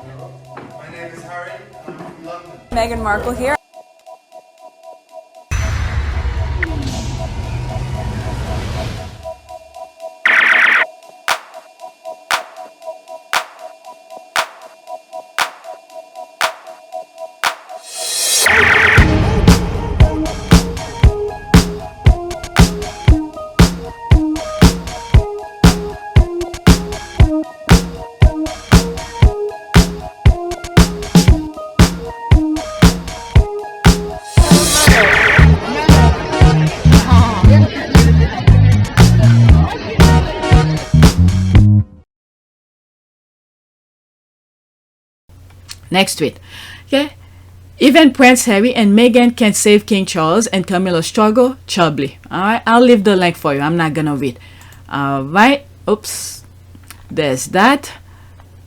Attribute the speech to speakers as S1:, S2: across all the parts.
S1: My name is Harry, and I'm from London.
S2: Meghan Markle here.
S3: Next tweet. Okay. Even Prince Harry and Meghan can save King Charles and Camilla struggle. Chubbly. Alright. I'll leave the link for you. I'm not gonna read. Alright. Oops. There's that.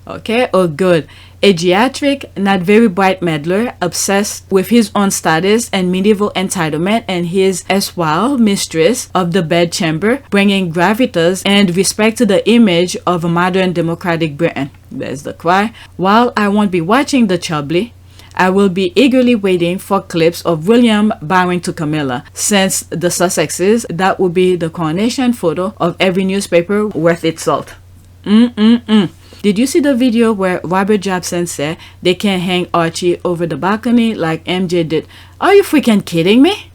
S3: Okay. Oh, good. A geriatric, not very bright meddler, obsessed with his own status and medieval entitlement, and his erstwhile mistress of the bedchamber, bringing gravitas and respect to the image of a modern democratic Britain. There's the cry. While I won't be watching the Chubbly, I will be eagerly waiting for clips of William bowing to Camilla. Since the Sussexes, that would be the coronation photo of every newspaper worth its salt. Did you see the video where Robert Jobson said they can't hang Archie over the balcony like MJ did? Are you freaking kidding me?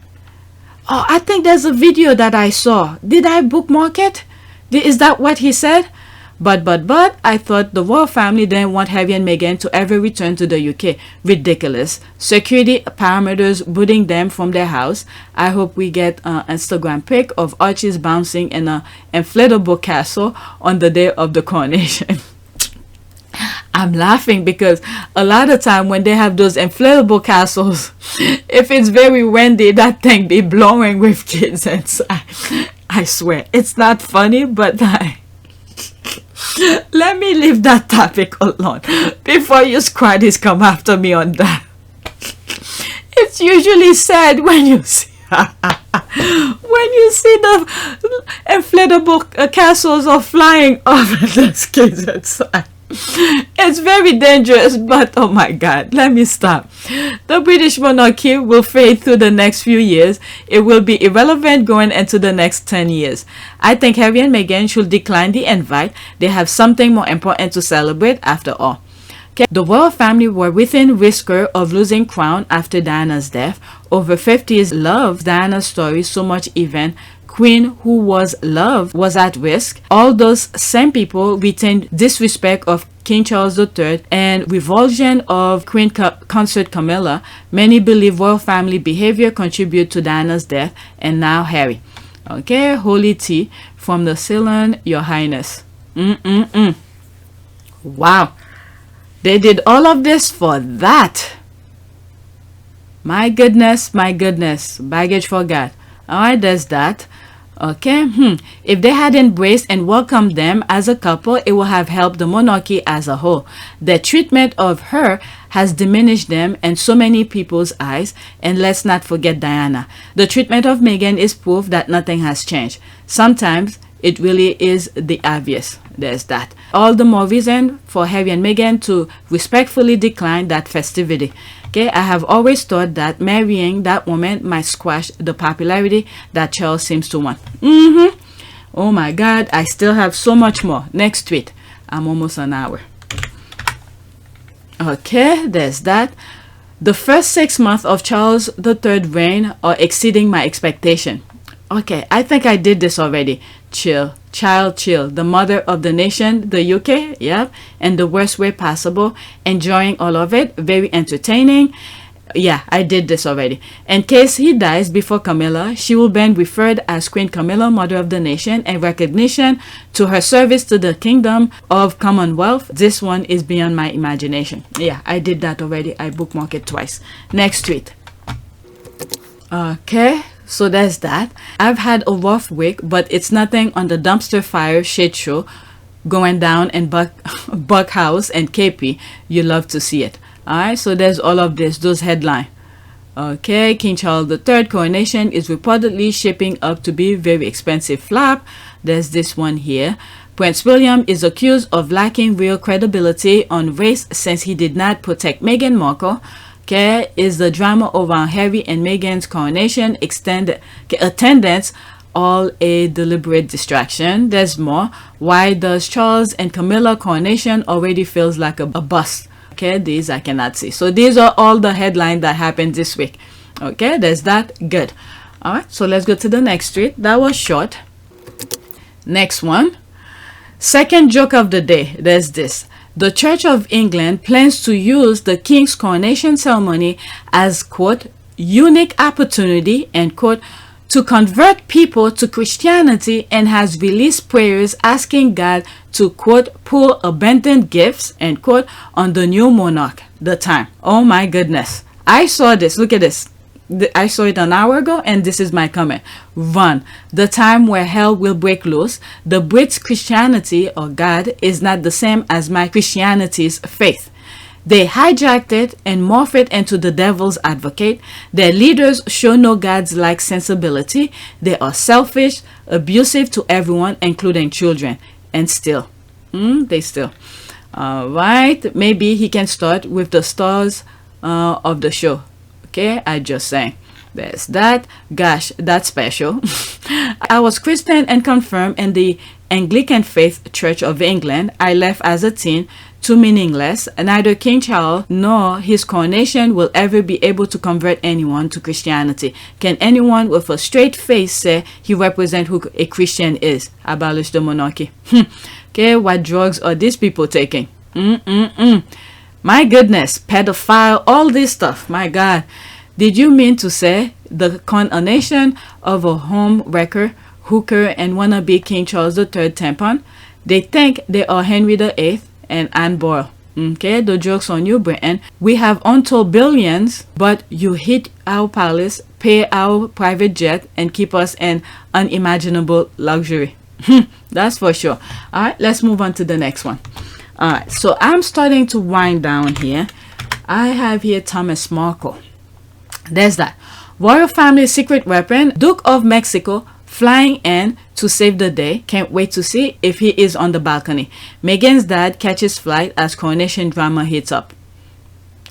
S3: Oh, I think there's a video that I saw. Did I bookmark it? Is that what he said? But, I thought the royal family didn't want Harry and Meghan to ever return to the UK. Ridiculous. Security parameters booting them from their house. I hope we get an Instagram pic of Archie's bouncing in an inflatable castle on the day of the coronation. I'm laughing because a lot of time when they have those inflatable castles, if it's very windy, that thing be blowing with kids inside. I swear, it's not funny, but let me leave that topic alone before you squaddies come after me on that. It's usually sad when you see the inflatable castles are flying over the kids inside. It's very dangerous, but oh my god, let me stop. The British monarchy will fade through the next few years. It will be irrelevant going into the next 10 years. I think Harry and Meghan should decline the invite. They have something more important to celebrate after all. Okay. The royal family were within risker of losing crown after Diana's death. Over 50s loved Diana's story so much even Queen who was loved was at risk. All those same people retained disrespect of King Charles III and revulsion of Queen Consort Camilla. Many believe royal family behavior contributed to Diana's death, and now Harry. Okay, holy tea from the Ceylon, Your Highness. Wow, they did all of this for that. My goodness, baggage forgot. Alright, there's that. Okay, if they had embraced and welcomed them as a couple, it would have helped the monarchy as a whole. The treatment of her has diminished them in so many people's eyes, and let's not forget Diana. The treatment of Meghan is proof that nothing has changed. Sometimes it really is the obvious. There's that. All the more reason for Harry and Meghan to respectfully decline that festivity. Okay, I have always thought that marrying that woman might squash the popularity that Charles seems to want. Oh my god, I still have so much more. Next tweet. I'm almost an hour. Okay, there's that. The first 6 months of Charles III reign are exceeding my expectation. Okay, I think I did this already. Chill. Child chill. The mother of the nation, the UK, yep, in the worst way possible. Enjoying all of it. Very entertaining. Yeah, I did this already. In case he dies before Camilla, she will be referred as Queen Camilla, Mother of the Nation, in recognition to her service to the Kingdom of Commonwealth. This one is beyond my imagination. Yeah, I did that already. I bookmarked it twice. Next tweet. Okay, so there's that. I've had a rough week, but it's nothing on the dumpster fire shit show going down in Buckhouse and KP. You love to see it. Alright, so there's all of this, those headlines. Okay, King Charles III coronation is reportedly shaping up to be very expensive flap. There's this one here. Prince William is accused of lacking real credibility on race since he did not protect Meghan Markle. Okay, is the drama around Harry and Meghan's coronation attendance all a deliberate distraction? There's more. Why does Charles and Camilla coronation already feels like a bust? Okay, these I cannot see. So these are all the headlines that happened this week. Okay, there's that. Good. All right, so let's go to the next tweet. That was short. Next one. Second joke of the day. There's this. The Church of England plans to use the King's coronation ceremony as, quote, unique opportunity, end quote, to convert people to Christianity, and has released prayers asking God to, quote, pour abundant gifts, end quote, on the new monarch. The time. Oh my goodness. I saw this. Look at this. I saw it an hour ago, and this is my comment. Run. The time where hell will break loose. The Brits' Christianity, or God, is not the same as my Christianity's faith. They hijacked it and morphed it into the devil's advocate. Their leaders show no God's-like sensibility. They are selfish, abusive to everyone, including children. And still. They still. Alright. Maybe he can start with the stars of the show. Okay, I just saying. There's that. Gosh, that's special. I was Christian and confirmed in the Anglican Faith Church of England. I left as a teen. Too meaningless. Neither King Charles nor his coronation will ever be able to convert anyone to Christianity. Can anyone with a straight face say he represents who a Christian is? Abolish the monarchy. Okay, what drugs are these people taking? My goodness, pedophile, all this stuff. My God. Did you mean to say the coronation of a home wrecker, hooker, and wannabe King Charles III tampon? They think they are Henry VIII and Anne Boyle. Okay, the joke's on you, Britain. We have untold billions, but you hit our palace, pay our private jet, and keep us in unimaginable luxury. That's for sure. All right, let's move on to the next one. All right, so I'm starting to wind down here. I have here Thomas Markle. There's that. Royal family secret weapon, Duke of Mexico, flying in to save the day. Can't wait to see if he is on the balcony. Meghan's dad catches flight as coronation drama heats up.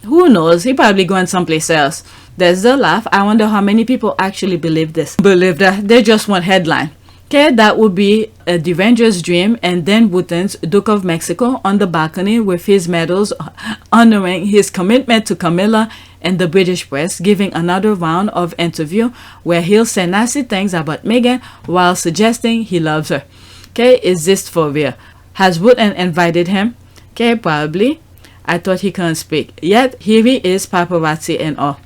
S3: Who knows? He probably going someplace else. There's the laugh. I wonder how many people actually believe this. Believe that they just want headline. Okay, that would be a Devenger's dream, and then Wooten's Duke of Mexico on the balcony with his medals honoring his commitment to Camilla and the British press, giving another round of interview where he'll say nasty things about Meghan while suggesting he loves her. Okay, is this for real? Has Wooten invited him? Okay, probably. I thought he couldn't speak. Yet, here he is, paparazzi and all.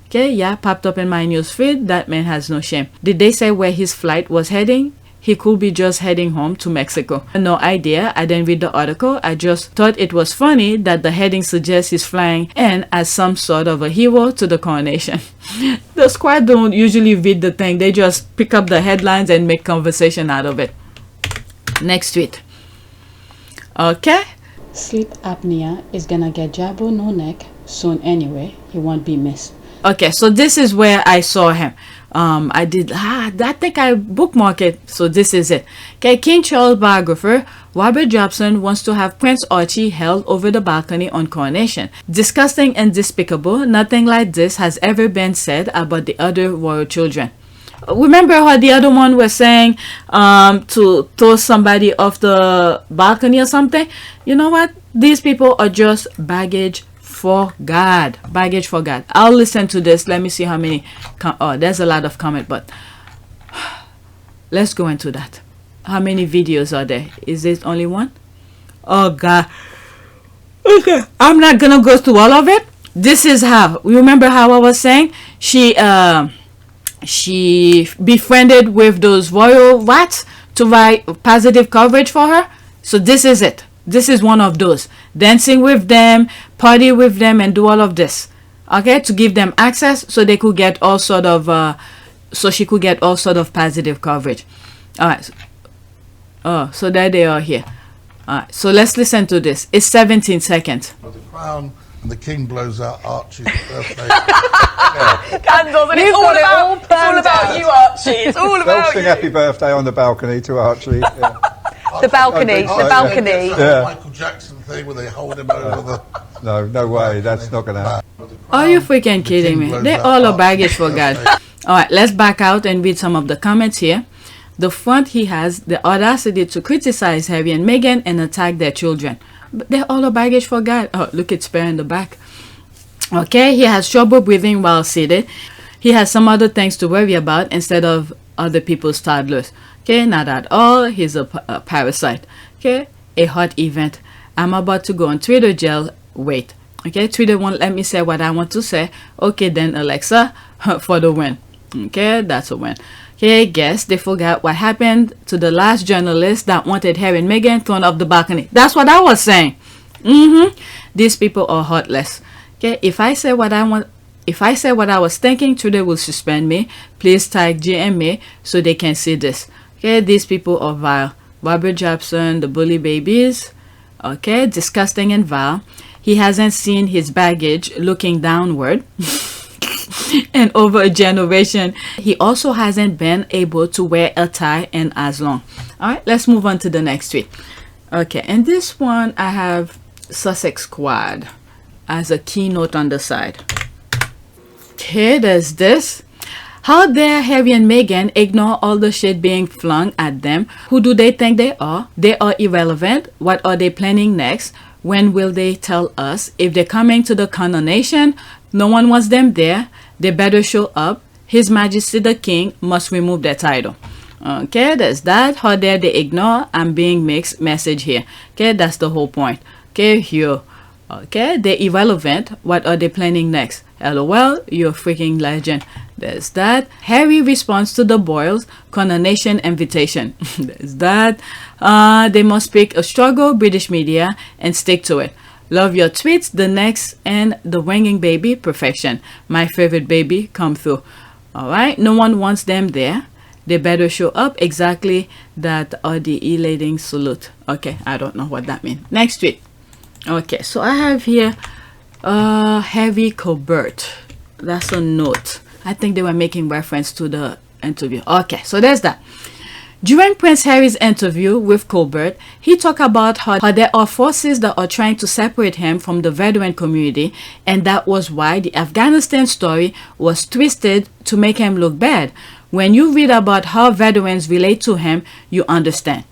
S3: Okay, yeah, popped up in my news feed. That man has no shame. Did they say where his flight was heading? He could be just heading home to Mexico. No idea. I didn't read the article. I just thought it was funny that the heading suggests he's flying in as some sort of a hero to the coronation. The squad don't usually read the thing. They just pick up the headlines and make conversation out of it. Next tweet. Okay. Sleep apnea is gonna get Jobbo No-Neck soon anyway. He won't be missed. Okay, so this is where I saw him. I think I bookmarked it, so this is it. Okay, King Charles biographer Robert Jobson wants to have Prince Archie held over the balcony on coronation. Disgusting and despicable. Nothing like this has ever been said about the other royal children. Remember how the other one was saying to throw somebody off the balcony or something? You know what? These people are just baggage for God. Baggage for God. I'll listen to this. Let me see how many. There's a lot of comment, but let's go into that. How many videos are there? Is it only one? Oh God. Okay, I'm not gonna go through all of it. This is how. Remember how I was saying she befriended with those royal rats to write positive coverage for her. So this is it. This is one of those. Dancing with them, party with them, and do all of this. Okay, to give them access so they could get all sort of so she could get all sort of positive coverage. Alright. Oh, so there they are here. Alright, so let's listen to this. It's 17 seconds.
S2: The crown and the king blows out Archie's birthday.
S4: Candles, and it's all about you, Archie. It's all about
S5: They'll sing
S4: you.
S5: happy birthday on the balcony to Archie. Yeah.
S4: The balcony.
S2: Oh,
S4: The
S2: yeah,
S4: balcony.
S2: it's a
S5: Yeah.
S2: Michael Jackson thing where they hold him over the.
S5: No way. That's not going to happen.
S3: Are you freaking kidding me? They're all a baggage for God. All right, let's back out and read some of the comments here. The front, he has the audacity to criticize Harry and Meghan and attack their children. But they're all a baggage for God. Oh, look, it's Spare in the back. Okay, he has trouble breathing while seated. He has some other things to worry about instead of other people's toddlers. Okay, not at all. He's a parasite. Okay, a hot event. I'm about to go on Twitter jail. Wait. Okay, Twitter won't let me say what I want to say. Okay, then Alexa, for the win. Okay, that's a win. Okay, guess they forgot what happened to the last journalist that wanted Harry and Meghan thrown off the balcony. That's what I was saying. These people are heartless. Okay, if I say what I was thinking, Twitter will suspend me. Please tag GMA so they can see this. Okay, these people are vile. Robert Jobson, the bully babies. Okay, disgusting and vile. He hasn't seen his baggage looking downward. And over a generation, he also hasn't been able to wear a tie in as long. All right, let's move on to the next tweet. Okay, and this one I have Sussex Squad as a keynote on the side. Okay, there's this. How dare Harry and Meghan ignore all the shit being flung at them? Who do they think they are? They are irrelevant. What are they planning next? When will they tell us? If they're coming to the Coronation, no one wants them there. They better show up. His Majesty the King must remove their title. Okay, there's that. How dare they ignore? I'm being mixed message here. Okay, that's the whole point. Okay, here. Okay, they're irrelevant. What are they planning next? LOL, you're a freaking legend. There's that. Harry responds to the Boyles' Coronation invitation. There's that. They must pick a struggle, British media, and stick to it. Love your tweets, the next, and the winging baby, perfection. My favorite baby, come through. Alright, no one wants them there. They better show up. Exactly that are the elating salute. Okay, I don't know what that means. Next tweet. Okay, so I have here Harry Colbert. That's a note. I think they were making reference to the interview. Okay, so there's that. During Prince Harry's interview with Cobert, he talked about how there are forces that are trying to separate him from the veteran community, and that was why the Afghanistan story was twisted to make him look bad. When you read about how veterans relate to him, you understand.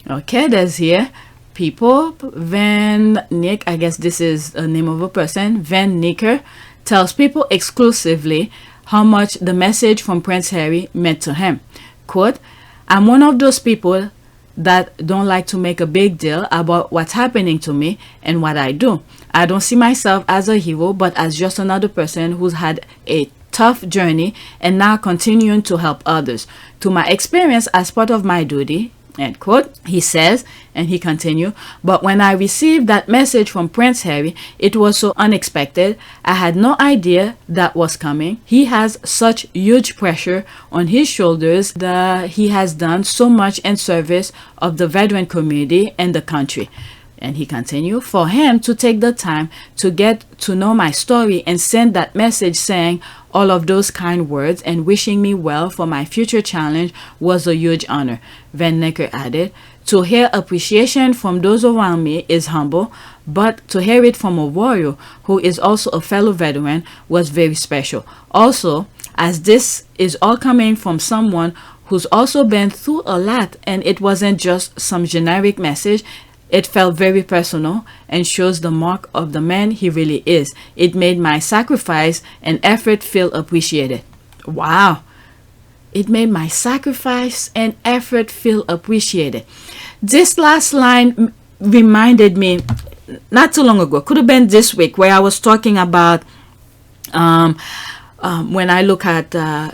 S3: Okay, there's here people. Van Nick, I guess this is the name of a person. Van Nicker tells people exclusively how much the message from Prince Harry meant to him. Quote, I'm one of those people that don't like to make a big deal about what's happening to me and what I do. I don't see myself as a hero, but as just another person who's had a tough journey and now continuing to help others. To my experience as part of my duty, end quote, he says, and he continued, but when I received that message from Prince Harry, it was so unexpected. I had no idea that was coming. He has such huge pressure on his shoulders that he has done so much in service of the veteran community and the country. And he continued, for him to take the time to get to know my story and send that message saying all of those kind words and wishing me well for my future challenge was a huge honor. Van Necker added, to hear appreciation from those around me is humble, but to hear it from a warrior who is also a fellow veteran was very special. Also, as this is all coming from someone who's also been through a lot and it wasn't just some generic message, it felt very personal and shows the mark of the man he really is. It made my sacrifice and effort feel appreciated. Wow. It made my sacrifice and effort feel appreciated. This last line reminded me, not too long ago, could have been this week, where I was talking about when I look at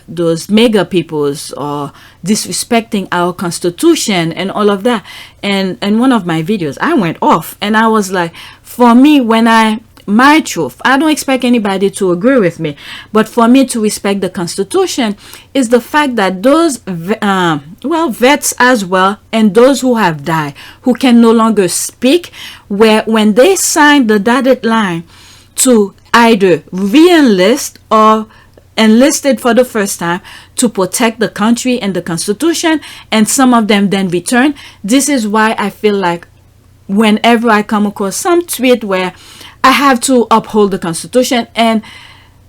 S3: those mega peoples or disrespecting our constitution and all of that, and one of my videos I went off and I was like, for me, my truth, I don't expect anybody to agree with me, but for me to respect the constitution is the fact that those vets as well, and those who have died, who can no longer speak, when they signed the dotted line to either re-enlist or enlisted for the first time to protect the country and the Constitution, and some of them then return. This is why I feel like whenever I come across some tweet where I have to uphold the Constitution and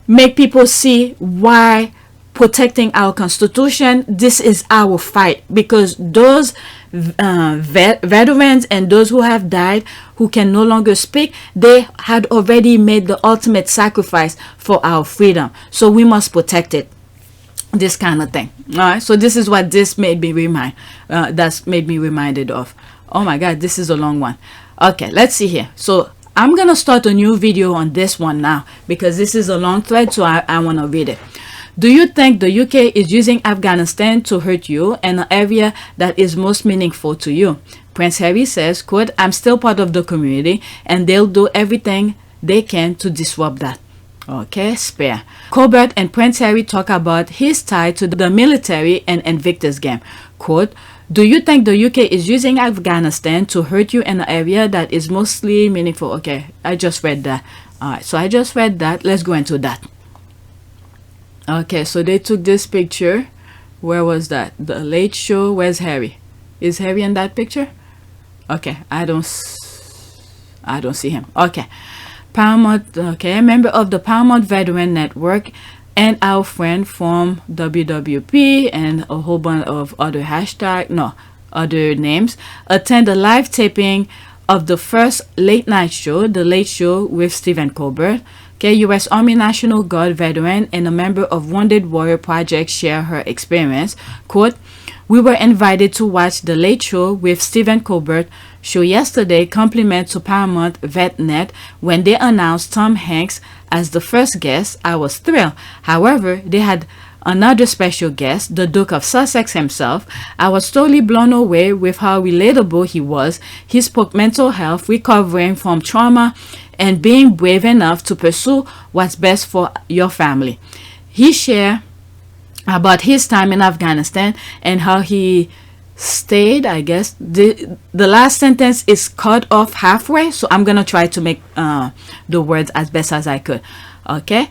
S3: make people see why protecting our Constitution, this is our fight, because those veterans and those who have died, who can no longer speak, they had already made the ultimate sacrifice for our freedom, so we must protect it. This kind of thing. All right, so this is what this made me reminded of. Oh my god, this is a long one. Okay, let's see here. So I'm gonna start a new video on this one now, because this is a long thread, so I want to read it. Do you think the UK is using Afghanistan to hurt you and an area that is most meaningful to you? Prince Harry says, quote, I'm still part of the community and they'll do everything they can to disrupt that. Okay, spare. Cobert and Prince Harry talk about his tie to the military and Invictus game. Quote, do you think the UK is using Afghanistan to hurt you in an area that is mostly meaningful? Okay, I just read that. Alright, so I just read that. Let's go into that. Okay, so they took this picture. Where was that? The Late Show. Where's Harry? Is Harry in that picture? Okay, I don't see him. Okay. Paramount, okay, a member of the Paramount Veteran Network and our friend from WWP and a whole bunch of other other names attend a live taping of the first late night show, The Late Show with Stephen Colbert. Okay, U.S. Army National Guard veteran and a member of Wounded Warrior Project share her experience. Quote, we were invited to watch The Late Show with Stephen Colbert show yesterday, compliment to Paramount VetNet when they announced Tom Hanks as the first guest. I was thrilled. However, they had another special guest, the Duke of Sussex himself. I was totally blown away with how relatable he was. He spoke mental health, recovering from trauma, and being brave enough to pursue what's best for your family. He shared about his time in Afghanistan and how he stayed. I guess the last sentence is cut off halfway, so I'm gonna try to make the words as best as I could. Okay,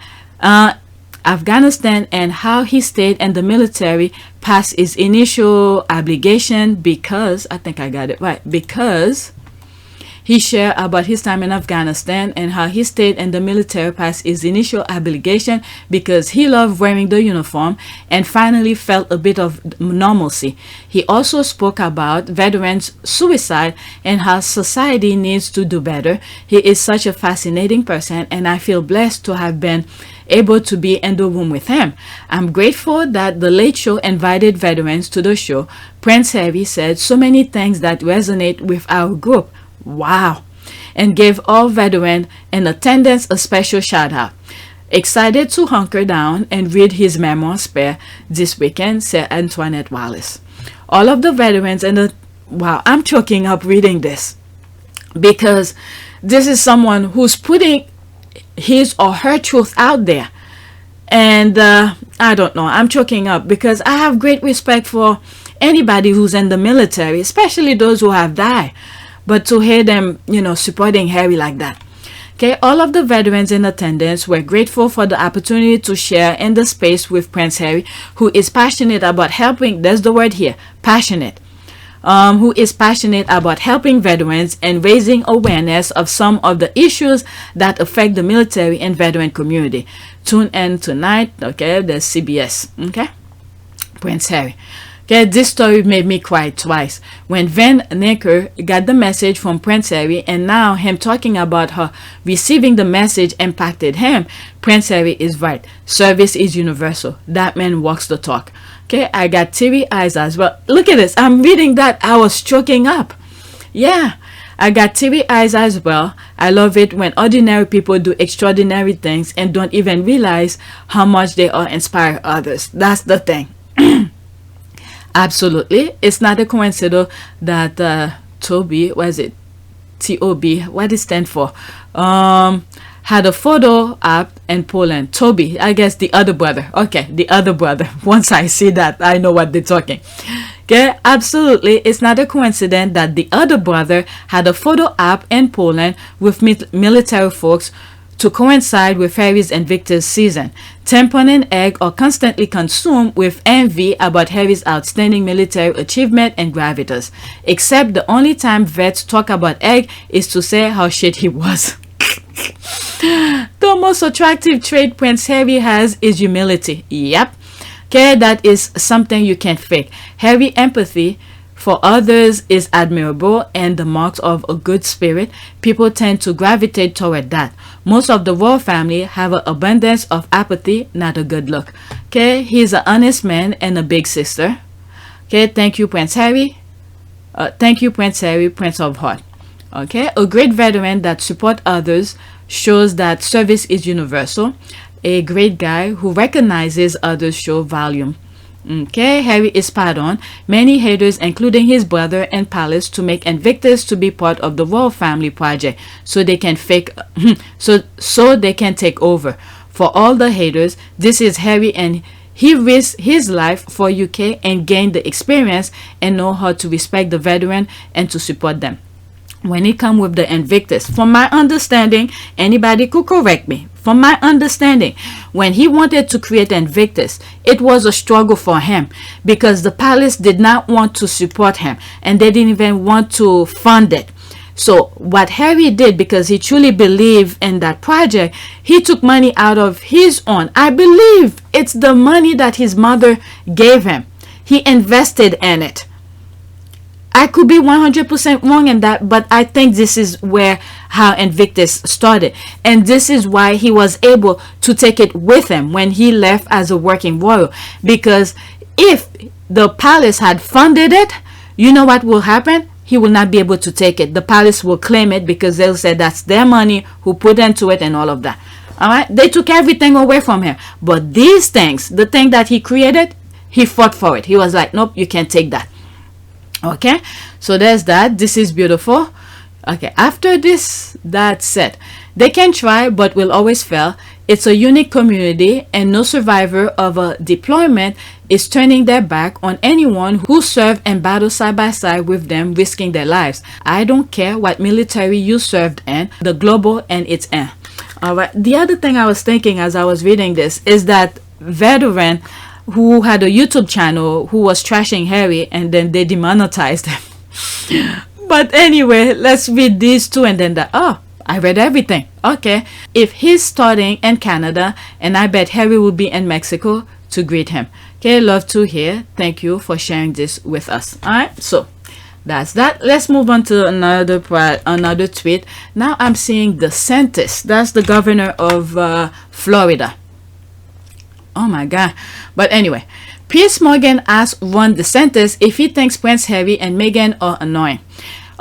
S3: Afghanistan and how he stayed in the military past his initial obligation, because I think I got it right, because he shared about his time in Afghanistan and how he stayed in the military past his initial obligation because he loved wearing the uniform and finally felt a bit of normalcy. He also spoke about veterans' suicide and how society needs to do better. He is such a fascinating person, and I feel blessed to have been able to be in the room with him. I'm grateful that The Late Show invited veterans to the show. Prince Harry said so many things that resonate with our group. Wow. And gave all veterans in attendance a special shout out. Excited to hunker down and read his memoir Spare this weekend, said Antoinette Wallace. All of the veterans and the wow, I'm choking up reading this, because this is someone who's putting his or her truth out there. And I don't know, I'm choking up because I have great respect for anybody who's in the military, especially those who have died. But to hear them, supporting Harry like that. Okay, all of the veterans in attendance were grateful for the opportunity to share in the space with Prince Harry, who is passionate about helping, there's the word here, passionate. Who is passionate about helping veterans and raising awareness of some of the issues that affect the military and veteran community. Tune in tonight, okay, there's CBS, okay? Prince Harry. Okay, this story made me cry twice. When Van Necker got the message from Prince Harry, and now him talking about her receiving the message impacted him, Prince Harry is right. Service is universal. That man walks the talk. Okay, I got teary eyes as well. Look at this. I'm reading that. I was choking up. Yeah, I got teary eyes as well. I love it when ordinary people do extraordinary things and don't even realize how much they are inspire others. That's the thing. Absolutely. It's not a coincidence that Toby, what is it? T-O-B, what does it stand for? Had a photo up in Poland. Toby, I guess the other brother. Okay, the other brother. Once I see that, I know what they're talking. Okay, absolutely. It's not a coincidence that the other brother had a photo up in Poland with military folks to coincide with Harry's Invictus season. Tampon and egg are constantly consumed with envy about Harry's outstanding military achievement and gravitas. Except the only time vets talk about egg is to say how shit he was. The most attractive trait Prince Harry has is humility. Yep. Okay, that is something you can't fake. Harry empathy for others is admirable and the marks of a good spirit. People tend to gravitate toward that. Most of the royal family have an abundance of apathy, not a good look. Okay, he's an honest man and a big sister. Okay, thank you, Prince Harry. Thank you, Prince Harry, Prince of Heart. Okay, a great veteran that supports others, shows that service is universal. A great guy who recognizes others show value. Okay, Harry is spot on. Many haters, including his brother and palace, to make Invictus to be part of the royal family project, so they can fake, so they can take over. For all the haters, this is Harry, and he risked his life for UK and gained the experience and know how to respect the veteran and to support them. When it comes with the Invictus, from my understanding, anybody could correct me. From my understanding, when he wanted to create Invictus, it was a struggle for him because the palace did not want to support him and they didn't even want to fund it. So what Harry did, because he truly believed in that project, he took money out of his own. I believe it's the money that his mother gave him. He invested in it. I could be 100% wrong in that, but I think this is how Invictus started. And this is why he was able to take it with him when he left as a working royal. Because if the palace had funded it, you know what will happen? He will not be able to take it. The palace will claim it because they'll say that's their money, who put into it and all of that. All right? They took everything away from him. But these things, the thing that he created, he fought for it. He was like, nope, you can't take that. Okay, so there's that. This is beautiful. Okay, after this, that's it. They can try but will always fail. It's a unique community and no survivor of a deployment is turning their back on anyone who served and battled side by side with them, risking their lives. I don't care what military you served in, the global and its end. All right, the other thing I was thinking as I was reading this is that veteran who had a YouTube channel who was trashing Harry and then they demonetized him. But anyway, let's read these two and then that. Oh, I read everything. Okay. If he's starting in Canada, and I bet Harry will be in Mexico to greet him. Okay, love to hear. Thank you for sharing this with us. Alright, so that's that. Let's move on to another tweet. Now I'm seeing DeSantis. That's the governor of Florida. Oh my god. But anyway, Piers Morgan asked Ron DeSantis if he thinks Prince Harry and Meghan are annoying.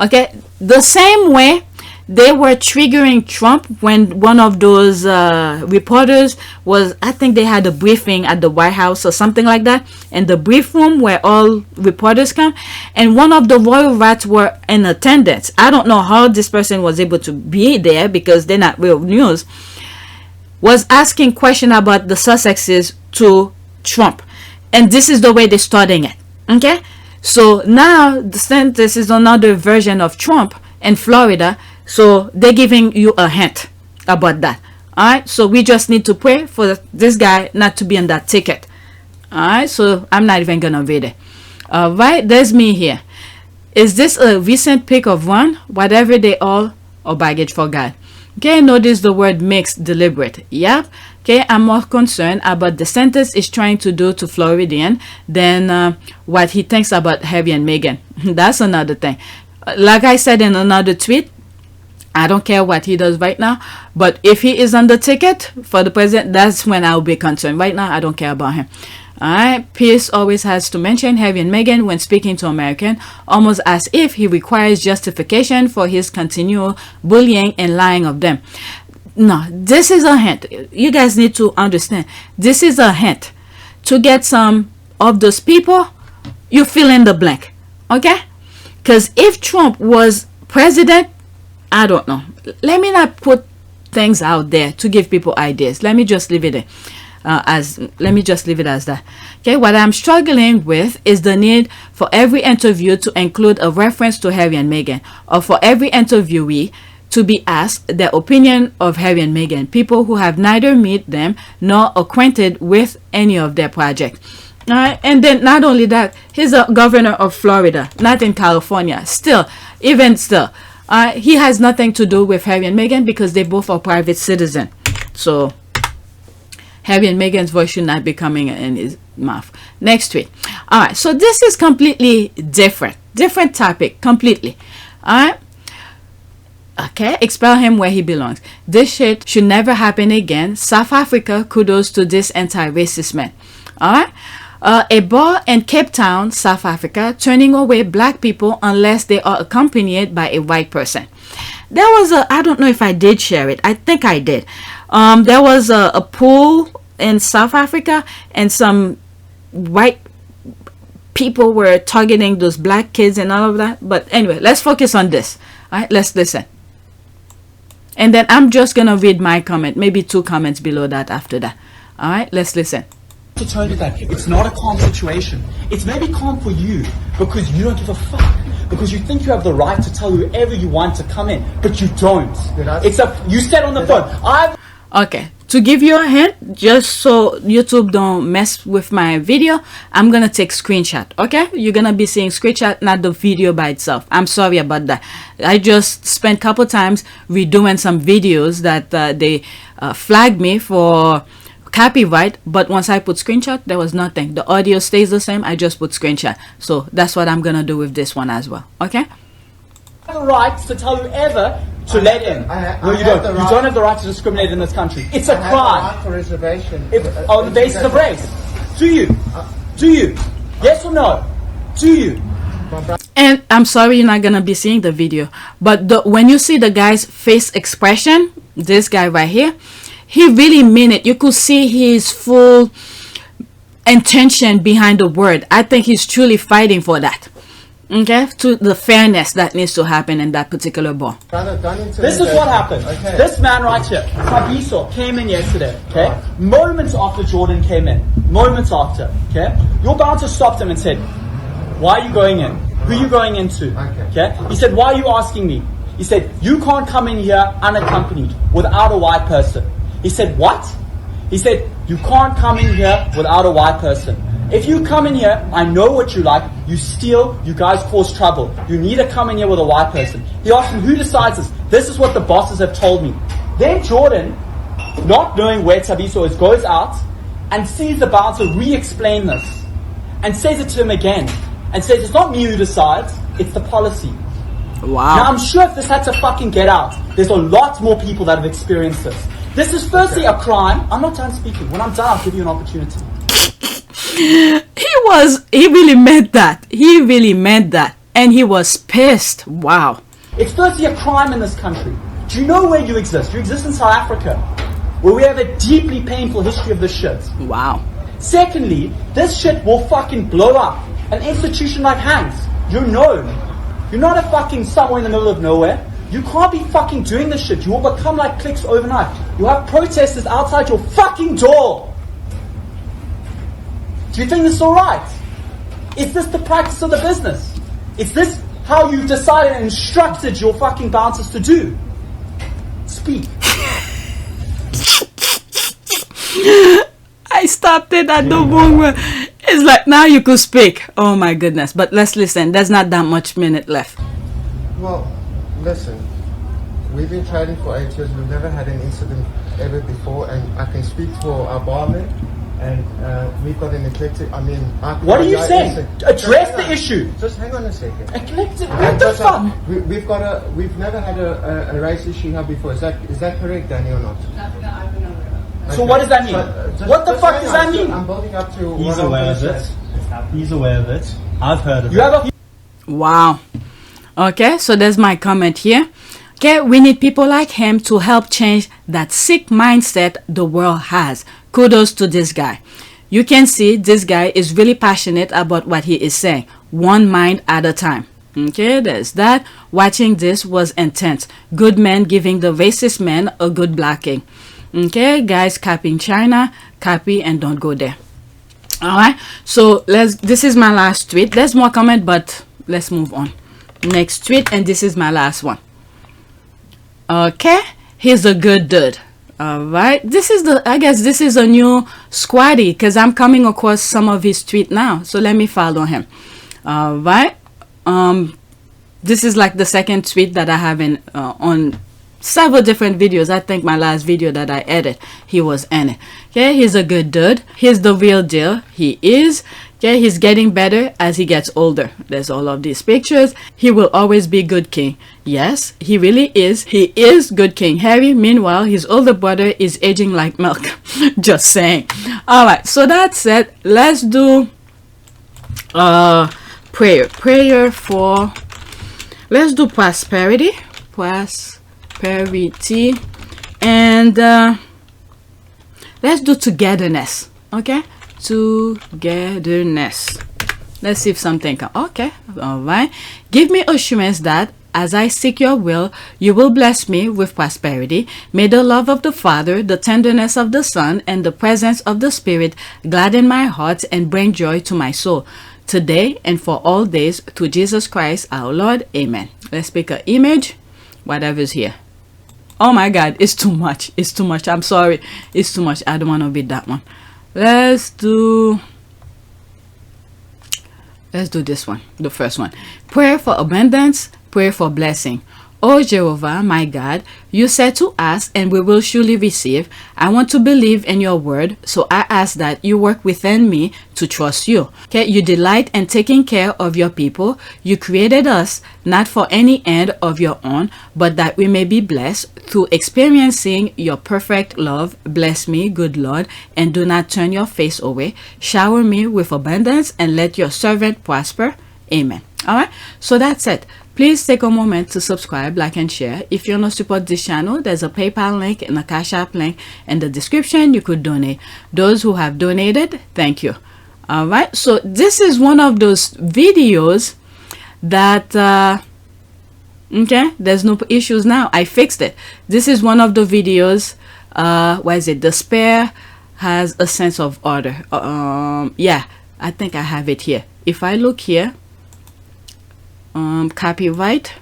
S3: Okay, the same way they were triggering Trump when one of those reporters was, I think they had a briefing at the White House or something like that, in the brief room where all reporters come, and one of the royal rats were in attendance. I don't know how this person was able to be there because they're not real news. Was asking question about the Sussexes to Trump, and this is the way they're starting it. Okay, so now DeSantis is another version of Trump in Florida, so they're giving you a hint about that. All right, so we just need to pray for this guy not to be on that ticket. All right, so I'm not even gonna read it. All right, there's me here. Is this a recent pick of one? Whatever they all, or baggage for God. Okay, notice the word mixed, deliberate. Yep. Okay, I'm more concerned about DeSantis is trying to do to Floridian than what he thinks about Harry and Meghan. That's another thing. Like I said in another tweet, I don't care what he does right now, but if he is on the ticket for the president, that's when I'll be concerned. Right now, I don't care about him. Alright, Piers always has to mention Harry and Meghan when speaking to Americans, almost as if he requires justification for his continual bullying and lying of them. No, this is a hint. You guys need to understand. This is a hint. To get some of those people, you fill in the blank. Okay? Because if Trump was president, I don't know. Let me not put things out there to give people ideas. Let me just leave it in. Let me just leave it as that. Okay, what I'm struggling with is the need for every interview to include a reference to Harry and Meghan, or for every interviewee to be asked their opinion of Harry and Meghan, people who have neither met them nor acquainted with any of their projects. All right, and then not only that, he's a governor of Florida, not in California. Still, even still, he has nothing to do with Harry and Meghan because they both are private citizens. So Harry and Meghan's voice should not be coming in his mouth. Next tweet. All right, so this is completely different topic completely. All right. Okay, expel him where he belongs. This shit should never happen again. South Africa, kudos to this anti-racist man. All right. A bar in Cape Town, South Africa, turning away black people unless they are accompanied by a white person. There was I don't know if I did share it. I think I did. There was a pool in South Africa, and some white people were targeting those black kids and all of that. But anyway, let's focus on this. All right, let's listen. And then I'm just gonna read my comment, maybe 2 comments below that after that. All right, let's listen.
S6: To tell you that it's not a calm situation. It's maybe calm for you because you don't give a fuck, because you think you have the right to tell whoever you want to come in, but you don't. You said on the phone.
S3: Okay, to give you a hint, just so YouTube don't mess with my video, I'm gonna take screenshot. Okay, you're gonna be seeing screenshot, not the video by itself. I'm sorry about that. I just spent a couple times redoing some videos that they flagged me for copyright, but once I put screenshot, there was nothing. The audio stays the same. I just put screenshot. So that's what I'm gonna do with this one as well. Okay,
S6: have the right to tell whoever to let in. No, you don't. You don't have the right to discriminate in this country. It's a crime.
S1: For reservation.
S6: On the basis of race. Do you? Do you? Yes or no? Do you?
S3: and I'm sorry you're not gonna be seeing the video, but when you see the guy's face expression, this guy right here, he really meant it. You could see his full intention behind the word. I think he's truly fighting for that. Okay, to the fairness that needs to happen in that particular ball.
S6: This is what happened. Okay. This man right here, Tabiso, came in yesterday. Okay, moments after Jordan came in, moments after. Okay, your bouncer stopped him and said, "Why are you going in? Who are you going into?" Okay, he said, "Why are you asking me?" He said, "You can't come in here unaccompanied without a white person." He said, "What?" He said, "You can't come in here without a white person. If you come in here, I know what you like. You steal, you guys cause trouble. You need to come in here with a white person." He asked him, "Who decides this?" "This is what the bosses have told me." Then Jordan, not knowing where Tabiso is, goes out and sees the bouncer re-explain this and says it to him again and says, "It's not me who decides, it's the policy."
S3: Wow.
S6: Now I'm sure if this had to fucking get out, there's a lot more people that have experienced this. This is firstly a crime. I'm not done speaking. When I'm done, I'll give you an opportunity.
S3: He really meant that. He really meant that. And he was pissed. Wow.
S6: It's firstly a crime in this country. Do you know where you exist? You exist in South Africa, where we have a deeply painful history of this shit.
S3: Wow.
S6: Secondly, this shit will fucking blow up. An institution like Hanks, you're known. You're not a fucking somewhere in the middle of nowhere. You can't be fucking doing this shit. You will become like cliques overnight. You have protesters outside your fucking door. Do you think this is alright? Is this the practice of the business? Is this how you decided and instructed your fucking bouncers to do? Speak.
S3: I stopped it at the moment. It's like, now you could speak. Oh my goodness. But let's listen. There's not that much minute left.
S1: Well, listen. We've been trading for 8 years. We've never had an incident ever before, and I can speak for our barman. And we've got an eclectic. I mean,
S6: what are you saying? Address the issue.
S1: Just hang on a second.
S6: Eclectic. What the fuck?
S1: We've never had a race issue here before. Is that correct, Danny, or not?
S6: So what does that mean? What the fuck does that mean?
S1: I'm building up to.
S7: He's aware of it. He's aware of it. I've heard of it.
S3: Wow. Okay, so there's my comment here. Okay, we need people like him to help change that sick mindset the world has. Kudos to this guy. You can see this guy is really passionate about what he is saying. One mind at a time. Okay, there's that. Watching this was intense. Good man giving the racist man a good blocking. Okay, guys, copying China, copy and don't go there. Alright, so this is my last tweet. There's more comment, but let's move on. Next tweet, and this is my last one. Okay, he's a good dude. All right, I guess this is a new squaddy because I'm coming across some of his tweet now. So let me follow him. All right. This is like the second tweet that I have on several different videos. I think my last video that I edited, he was in it. Okay, he's a good dude. He's the real deal. He is. Okay, he's getting better as he gets older. There's all of these pictures. He will always be good king. Yes, he really is. He is good king. Harry, meanwhile, his older brother is aging like milk. Just saying. All right, so that's it. Let's do prayer for, let's do prosperity, and let's do togetherness. Okay, togetherness. Let's see if something comes. Okay, all right. Give me assurance that as I seek your will, you will bless me with prosperity. May the love of the Father, the tenderness of the Son, and the presence of the Spirit gladden my heart and bring joy to my soul, today and for all days, through Jesus Christ our Lord. Amen. Let's pick an image, whatever's here. Oh my God, it's too much. It's too much. I'm sorry. It's too much. I don't want to read that one. Let's do this one, the first one. Prayer for abundance, prayer for blessing. O Jehovah, my God, you said to ask and we will surely receive. I want to believe in your word, so I ask that you work within me to trust you. Okay, you delight in taking care of your people. You created us not for any end of your own, but that we may be blessed through experiencing your perfect love. Bless me, good Lord, and do not turn your face away. Shower me with abundance and let your servant prosper. Amen. All right, so that's it. Please take a moment to subscribe, like, and share. If you want to support this channel, there's a PayPal link and a Cash App link in the description. You could donate. Those who have donated, thank you. All right, so this is one of those videos that okay, there's no issues now. I fixed it. This is one of the videos. What is it? The spare has a sense of order. Yeah, I think I have it here. If I look here, copyright.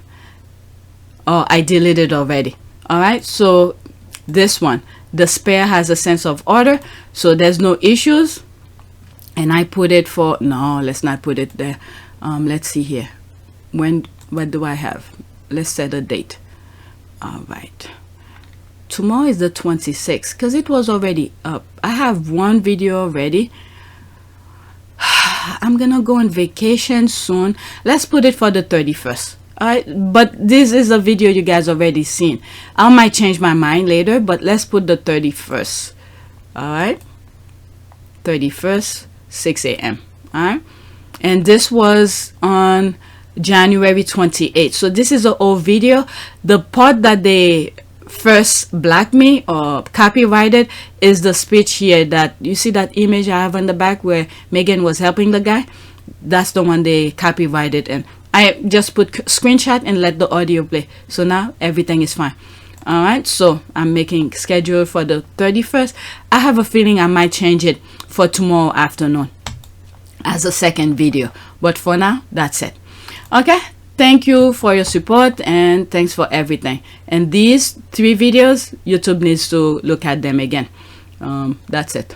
S3: Oh, I deleted already. All right, so this one, the spare has a sense of order, so there's no issues. And I put it for, no, let's not put it there. Let's see here. What do I have? Let's set a date. All right, tomorrow is the 26th because it was already up. I have one video already. I'm gonna go on vacation soon. Let's put it for the 31st. All right, but this is a video you guys already seen. I might change my mind later, but let's put the 31st. All right, 31st, 6 a.m. all right, and this was on January 28th. So this is an old video. The part that they first black me or copyrighted is the speech here that you see, that image I have on the back where Meghan was helping the guy. That's the one they copyrighted, and I just put screenshot and let the audio play. So now everything is fine. All right, so I'm making schedule for the 31st. I have a feeling I might change it for tomorrow afternoon as a second video, but for now that's it. Okay, thank you for your support and thanks for everything. And these 3 videos, YouTube needs to look at them again. That's it.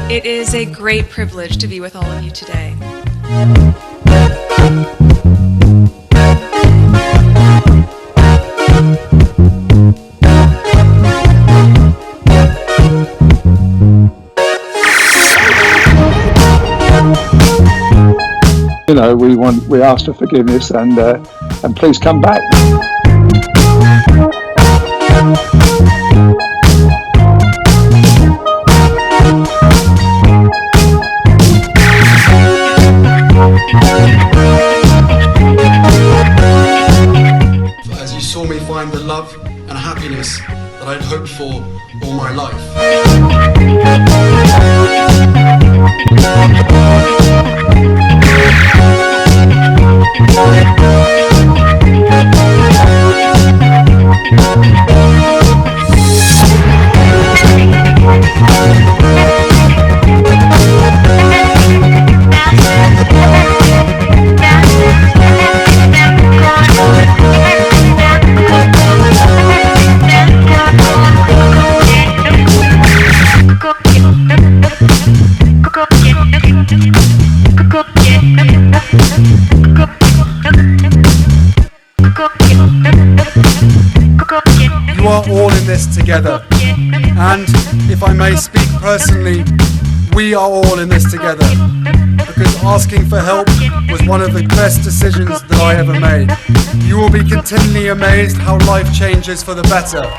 S8: It is a great privilege to be with all of you today.
S9: so we asked for forgiveness, and please come back.
S10: As you saw me find the love and happiness that I'd hoped for all my life. You are all in this together, and if I may speak personally, we are all in this together, because asking for help was one of the best decisions that I ever made. You will be continually amazed how life changes for the better.